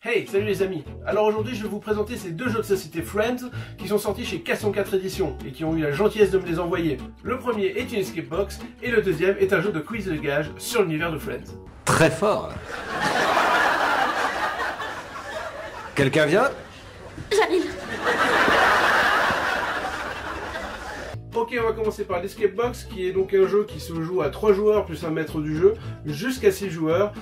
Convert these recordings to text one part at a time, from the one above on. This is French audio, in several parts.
Hey, salut les amis. Alors aujourd'hui je vais vous présenter ces deux jeux de société Friends qui sont sortis chez 404 Éditions et qui ont eu la gentillesse de me les envoyer. Le premier est une escape box et le deuxième est un jeu de quiz de gage sur l'univers de Friends. Très fort. Quelqu'un vient? J'arrive. Ok, on va commencer par l'Escape Box, qui est donc un jeu qui se joue à 3 joueurs plus un maître du jeu, jusqu'à 6 joueurs,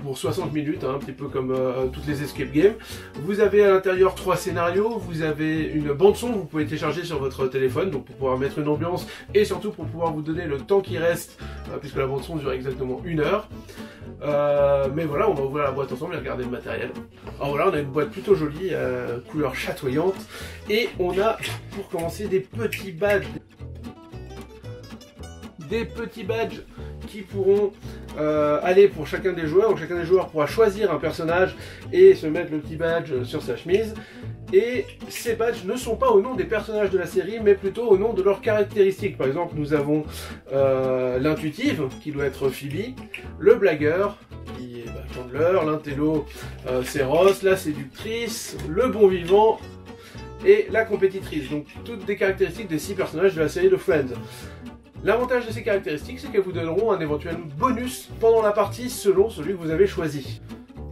pour 60 minutes, hein, un petit peu comme toutes les Escape Games. Vous avez à l'intérieur 3 scénarios, vous avez une bande son que vous pouvez télécharger sur votre téléphone, donc pour pouvoir mettre une ambiance, et surtout pour pouvoir vous donner le temps qui reste, puisque la bande son dure exactement 1 heure. Mais voilà, on va ouvrir la boîte ensemble et regarder le matériel. Alors voilà, on a une boîte plutôt jolie, couleur chatoyante, et on a, pour commencer, des petits badges. Des petits badges qui pourront aller pour chacun des joueurs. Donc chacun des joueurs pourra choisir un personnage et se mettre le petit badge sur sa chemise. Et ces badges ne sont pas au nom des personnages de la série, mais plutôt au nom de leurs caractéristiques. Par exemple, nous avons l'intuitive, qui doit être Phoebe, le blagueur, qui est Chandler, l'intello, c'est Ross, la séductrice, le bon vivant, et la compétitrice. Donc toutes des caractéristiques des 6 personnages de la série de Friends. L'avantage de ces caractéristiques, c'est qu'elles vous donneront un éventuel bonus pendant la partie selon celui que vous avez choisi.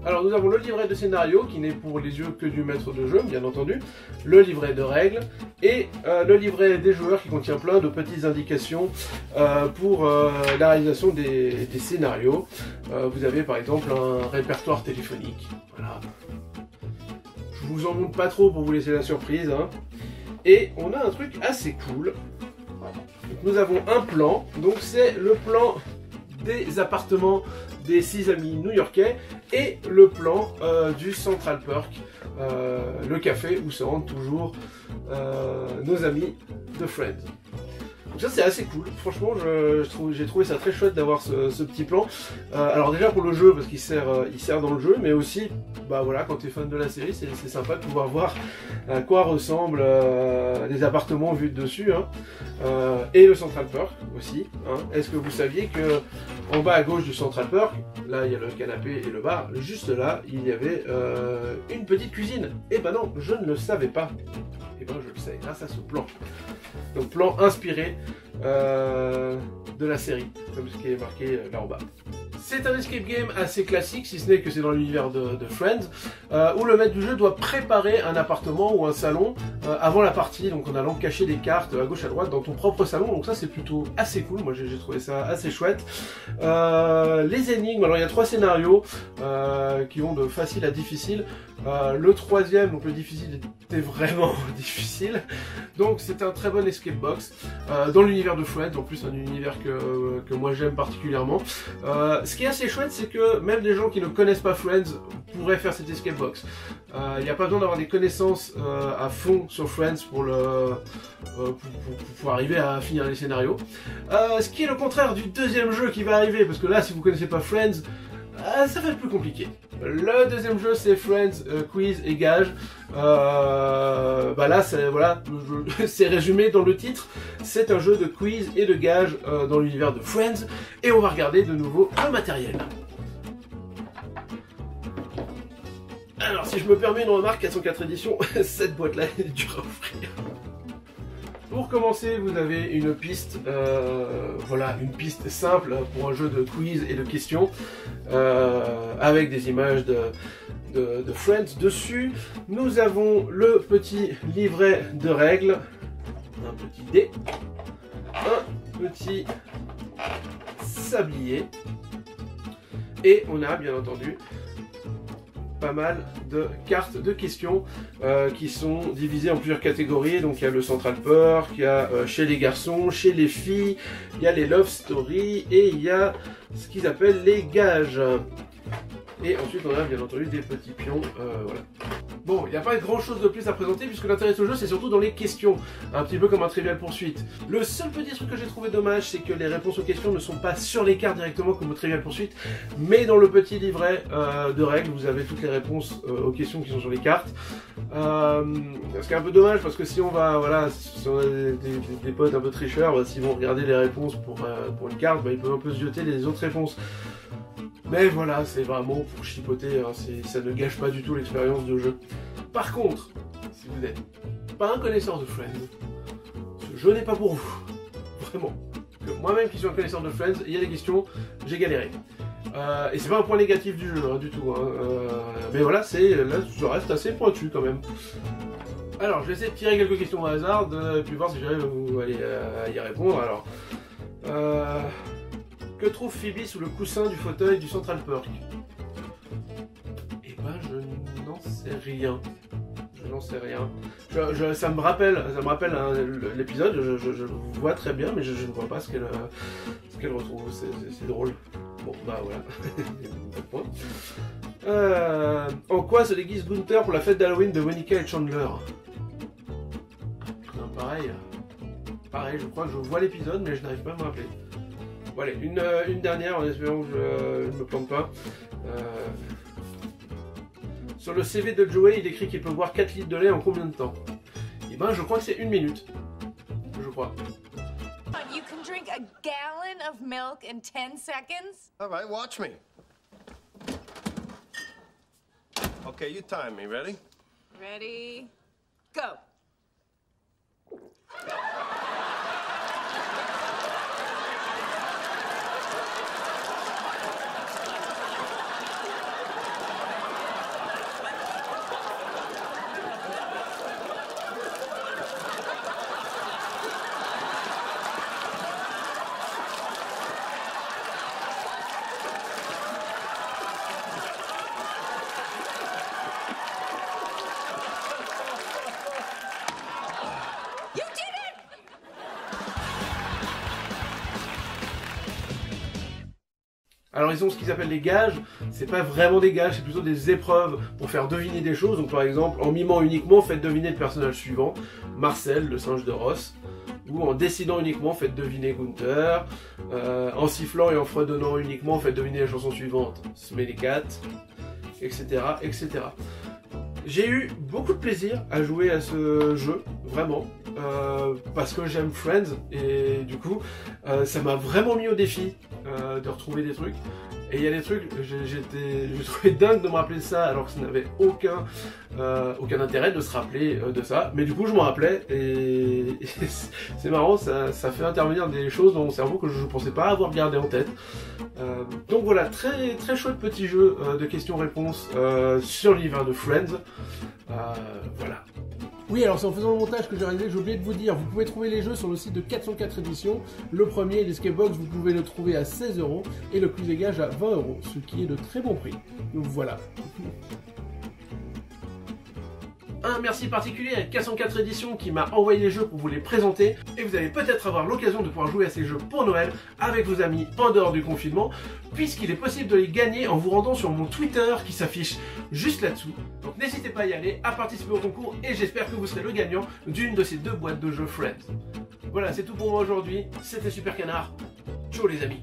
Alors nous avons le livret de scénario qui n'est pour les yeux que du maître de jeu, bien entendu, le livret de règles et le livret des joueurs qui contient plein de petites indications pour la réalisation des scénarios. Vous avez par exemple un répertoire téléphonique. Voilà. Je vous en montre pas trop pour vous laisser la surprise, hein. Et on a un truc assez cool. Donc nous avons un plan, donc c'est le plan des appartements des 6 amis new-yorkais et le plan du Central Perk, le café où se rendent toujours nos amis de Friends. Donc ça c'est assez cool, franchement j'ai trouvé ça très chouette d'avoir ce petit plan. Alors déjà pour le jeu parce qu'il sert dans le jeu, mais aussi bah voilà, quand tu es fan de la série c'est sympa de pouvoir voir à quoi ressemblent les appartements vus de dessus, hein. Et le Central Perk aussi, hein. Est-ce que vous saviez que en bas à gauche du Central Perk, là il y a le canapé et le bar, juste là il y avait une petite cuisine? Et ben non, je ne le savais pas. Et ben je le sais grâce à ce plan. Donc plan inspiré de la série, comme ce qui est marqué là en bas. C'est un escape game assez classique, si ce n'est que c'est dans l'univers de Friends, où le maître du jeu doit préparer un appartement ou un salon avant la partie, donc en allant cacher des cartes à gauche à droite dans ton propre salon, donc ça c'est plutôt assez cool, moi j'ai trouvé ça assez chouette. Les énigmes, alors il y a 3 scénarios qui vont de facile à difficile. Le troisième, donc le difficile, était vraiment difficile, donc c'est un très bon escape box dans l'univers de Friends, en plus un univers que moi j'aime particulièrement. Ce qui est assez chouette, c'est que même des gens qui ne connaissent pas Friends pourraient faire cet escape box. Il n'y a pas besoin d'avoir des connaissances à fond sur Friends pour arriver à finir les scénarios. Ce qui est le contraire du deuxième jeu qui va arriver, parce que là si vous ne connaissez pas Friends, ça va être plus compliqué. Le deuxième jeu c'est Friends Quiz et Gage. Bah là voilà, c'est résumé dans le titre. C'est un jeu de quiz et de gage dans l'univers de Friends. Et on va regarder de nouveau le matériel. Alors si je me permets une remarque, 404 éditions, cette boîte là est dure à ouvrir. Pour commencer, vous avez une piste, voilà, une piste simple pour un jeu de quiz et de questions, avec des images de Friends dessus. Nous avons le petit livret de règles, un petit dé, un petit sablier, et on a bien entendu pas mal de cartes de questions qui sont divisées en plusieurs catégories. Donc il y a le Central Perk, il y a chez les garçons, chez les filles, il y a les Love Story et il y a ce qu'ils appellent les gages. Et ensuite on a bien entendu des petits pions, voilà. Bon, il n'y a pas grand chose de plus à présenter puisque l'intérêt de ce jeu c'est surtout dans les questions, un petit peu comme un Trivial Pursuit. Le seul petit truc que j'ai trouvé dommage, c'est que les réponses aux questions ne sont pas sur les cartes directement comme au Trivial Pursuit, mais dans le petit livret de règles, vous avez toutes les réponses aux questions qui sont sur les cartes. Ce qui est un peu dommage parce que si on va, voilà, si on a des potes un peu tricheurs, s'ils vont regarder les réponses pour une carte, bah, ils peuvent un peu se jeter les autres réponses. Mais voilà, c'est vraiment pour chipoter, hein, ça ne gâche pas du tout l'expérience de jeu. Par contre, si vous n'êtes pas un connaisseur de Friends, ce jeu n'est pas pour vous. Vraiment. Moi-même qui suis un connaisseur de Friends, il y a des questions, j'ai galéré. Et c'est pas un point négatif du jeu, hein, du tout. Hein. Mais voilà, là, ça reste assez pointu quand même. Alors, je vais essayer de tirer quelques questions au hasard, et puis voir si j'arrive à y répondre. Alors, que trouve Phoebe sous le coussin du fauteuil du Central Perk? Eh ben, je n'en sais rien. Je n'en sais rien. Ça me rappelle hein, l'épisode, je vois très bien, mais je ne vois pas ce qu'elle retrouve. C'est drôle. Bon, bah voilà. Pas de point. En quoi se déguise Gunther pour la fête d'Halloween de Monica et Chandler? Non, pareil, je crois que je vois l'épisode, mais je n'arrive pas à me rappeler. Voilà, une dernière en espérant que je ne me plante pas. Sur le CV de Joey, il écrit qu'il peut boire 4 litres de lait en combien de temps? Eh ben, je crois que c'est 1 minute. Je crois. You can drink a gallon of milk in 10 seconds? All right, watch me. Okay, you time me. Ready? Ready, go. Alors ils ont ce qu'ils appellent des gages, c'est pas vraiment des gages, c'est plutôt des épreuves pour faire deviner des choses. Donc par exemple, en mimant uniquement, faites deviner le personnage suivant, Marcel, le singe de Ross. Ou en décidant uniquement, faites deviner Gunther. En sifflant et en fredonnant uniquement, faites deviner la chanson suivante, Smelly Cat, etc. etc. J'ai eu beaucoup de plaisir à jouer à ce jeu, vraiment, parce que j'aime Friends, et du coup, ça m'a vraiment mis au défi de retrouver des trucs. Et il y a des trucs, j'ai trouvé dingue de me rappeler de ça, alors que ça n'avait aucun intérêt de se rappeler de ça. Mais du coup, je m'en rappelais, et c'est marrant, ça fait intervenir des choses dans mon cerveau que je ne pensais pas avoir gardé en tête. Donc voilà, très, très chouette petit jeu de questions-réponses sur l'univers de Friends. Voilà. Oui, alors c'est en faisant le montage que j'ai réalisé, j'ai oublié de vous dire, vous pouvez trouver les jeux sur le site de 404 éditions. Le premier, l'Escape Box, vous pouvez le trouver à 16 € et le Quiz et Gage à 20 €, ce qui est de très bon prix. Donc voilà. Un merci particulier à 404 éditions qui m'a envoyé les jeux pour vous les présenter, et vous allez peut-être avoir l'occasion de pouvoir jouer à ces jeux pour Noël avec vos amis en dehors du confinement, puisqu'il est possible de les gagner en vous rendant sur mon Twitter qui s'affiche juste là-dessous. Donc n'hésitez pas à y aller, à participer au concours, et j'espère que vous serez le gagnant d'une de ces 2 boîtes de jeux Friends. Voilà, c'est tout pour moi aujourd'hui, c'était Super Canard, ciao les amis.